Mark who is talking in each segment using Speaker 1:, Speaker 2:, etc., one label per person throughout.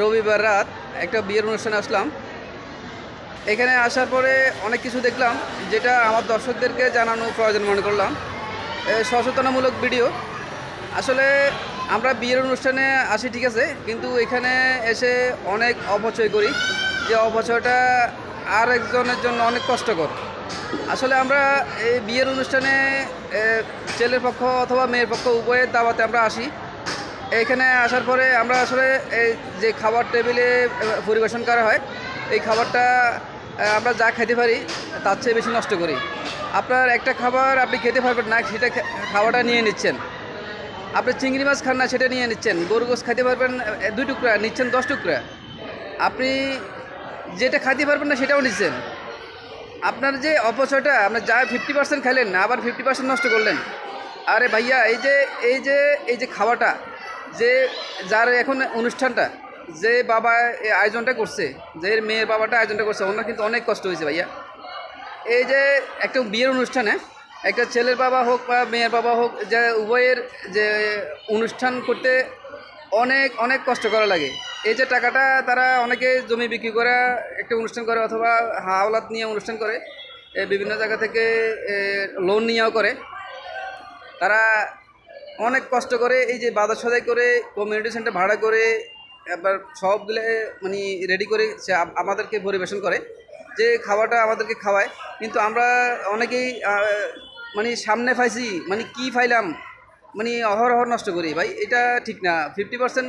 Speaker 1: রবিবার রাত একটা বিয়ের অনুষ্ঠানে আসলাম। এখানে আসার পরে অনেক কিছু দেখলাম, যেটা আমার দর্শকদেরকে জানানো প্রয়োজন মনে করলাম। সচেতনামূলক ভিডিও। আসলে আমরা বিয়ের অনুষ্ঠানে আসি ঠিক আছে, কিন্তু এখানে এসে অনেক অপচয় করি, যে অপচয়টা আর একজনের জন্য অনেক কষ্টকর। আসলে আমরা এই বিয়ের অনুষ্ঠানে ছেলের পক্ষ অথবা মেয়ের পক্ষ উভয়ের দাওয়াতে আমরা আসি। এখানে আসার পরে আমরা আসলে এই যে খাবার টেবিলে পরিবেশন করা হয়, এই খাবারটা আমরা যা খেতে পারি তার চেয়ে বেশি নষ্ট করি। আপনার একটা খাবার আপনি খেতে পারবেন না, সেটা খাওয়াটা নিয়ে নিচ্ছেন। আপনি চিংড়ি মাছ খান না, সেটা নিয়ে নিচ্ছেন। গরু গোশ খাইতে পারবেন 2 টুকরা, নিচ্ছেন 10 টুকরা। আপনি যেটা খাইতে পারবেন না সেটাও নিচ্ছেন। আপনার যে অপচয়টা, আপনার যা 50% খাইলেন, আবার 50% নষ্ট করলেন। আরে ভাইয়া, এই যে খাওয়াটা, যে যার এখন অনুষ্ঠানটা, যে বাবা এই আয়োজনটা করছে, যে মেয়ের বাবাটা আয়োজনটা করছে, ওনার কিন্তু অনেক কষ্ট হয়েছে ভাইয়া। এই যে একটা বিয়ের অনুষ্ঠানে একটা ছেলের বাবা হোক বা মেয়ের বাবা হোক, যে উভয়ের যে অনুষ্ঠান করতে অনেক অনেক কষ্ট করা লাগে। এই যে টাকাটা তারা অনেকে জমি বিক্রি করে একটা অনুষ্ঠান করে, অথবা হাওলাত নিয়ে অনুষ্ঠান করে, বিভিন্ন জায়গা থেকে লোন নিয়েও করে। তারা অনেক কষ্ট করে এই যে বাজার সদাই করে, কমিউনিটি সেন্টার ভাড়া করে, এবার সবগুলো মানে রেডি করে সে আমাদেরকে পরিবেশন করে, যে খাওয়াটা আমাদেরকে খাওয়ায়। কিন্তু আমরা অনেকেই মানে সামনে পাইছি, মানে কি পাইলাম, মানে অহরহ নষ্ট করি ভাই। এটা ঠিক না। 50%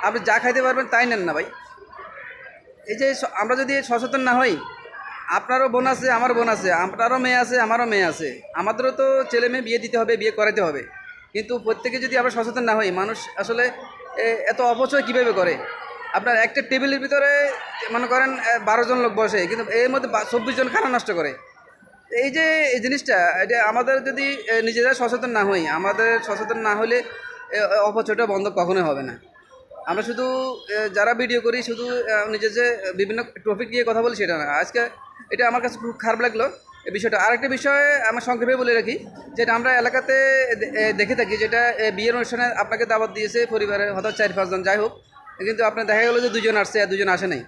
Speaker 1: আপনি যা খাইতে পারবেন তাই নেন না ভাই। এই যে আমরা যদি সচেতন না হই, আপনারও বোন আছে, আমার বোন আছে, আপনারও মেয়ে আছে, আমারও মেয়ে আছে, আমাদেরও তো ছেলে মেয়ে বিয়ে দিতে হবে, বিয়ে করাতে হবে। কিন্তু প্রত্যেকে যদি আমরা সচেতন না হই, মানুষ আসলে এত অপচয় কীভাবে করে। আপনার একটা টেবিলের ভিতরে মনে করেন 12 জন লোক বসে, কিন্তু এর মধ্যে 24 জন খানা নষ্ট করে। এই যে এই জিনিসটা, এটা আমাদের যদি নিজেরা সচেতন না হই, আমাদের সচেতন না হলে অপচয়টা বন্ধ কখনোই হবে না। আমরা শুধু যারা ভিডিও করি, শুধু নিজের যে বিভিন্ন টপিক নিয়ে কথা বলি সেটা না। আজকে এটা আমার কাছে খুব খারাপ লাগলো এই বিষয়টা। আরেকটা বিষয় আমার সংক্ষেপে বলে রাখি, যেটা আমরা এলাকাতে দেখে থাকি, যেটা বিয়ের অনুষ্ঠানে আপনাকে দাওয়াত দিয়েছে পরিবারের হয়তো 4-5 জন, যাই হোক, কিন্তু আপনার দেখা গেলো যে 2 জন আসছে আর 2 জন আসে নাই।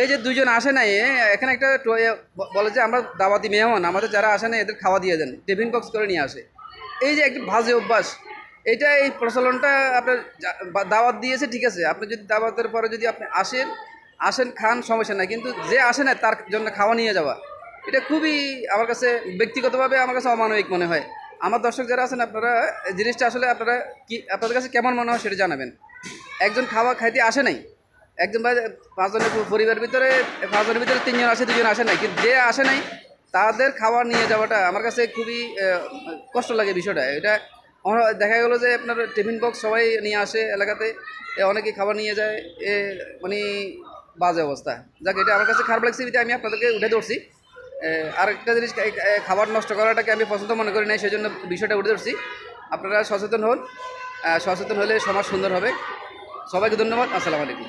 Speaker 1: এই যে 2 জন আসে নাই, এখানে একটা বলে যে আমরা দাওয়াতি মেহমান, আমাদের যারা আসে নাই এদের খাওয়া দিয়ে দেন, টিফিন বক্স করে নিয়ে আসে। এই যে একটি বাজে অভ্যাস, এই প্রচলনটা আপনার দাওয়াত দিয়েছে ঠিক আছে, আপনি যদি দাওয়াতের পরে যদি আপনি আসেন খান, সমস্যা নাই, কিন্তু যে আসে না তার জন্য খাওয়া নিয়ে যাওয়া, এটা খুবই আমার কাছে ব্যক্তিগতভাবে আমার কাছে অমানবিক মনে হয়। আমার দর্শক যারা আছেন, আপনারা জিনিসটা আসলে আপনারা কি, আপনাদের কাছে কেমন মনে হয় সেটা জানাবেন। একজন খাওয়া খাইতে আসে নাই, একজন বা 5 জনের পরিবারের ভিতরে 5 জনের ভিতরে 3 জন আসে, 2 জন আসে নাই, কিন্তু যে আসে নাই তাদের খাওয়া নিয়ে যাওয়াটা আমার কাছে খুবই কষ্ট লাগে বিষয়টা। এটা দেখা গেলো যে আপনার টিফিন বক্স সবাই নিয়ে আসে এলাকাতে, অনেকেই খাবার নিয়ে যায়, মানে বাজে অবস্থা। যাক, এটা আমার কাছে খারাপ লাগছে, এটা আমি আপনাদেরকে উঠে ধরছি। আরেকটা জিনিস, খাবার নষ্ট করাটাকে আমি পছন্দ মনে করি নাই, সেই জন্য বিষয়টা উঠে ধরছি। আপনারা সচেতন হন, সচেতন হলে সমাজ সুন্দর হবে। সবাইকে ধন্যবাদ। আসসালামু আলাইকুম।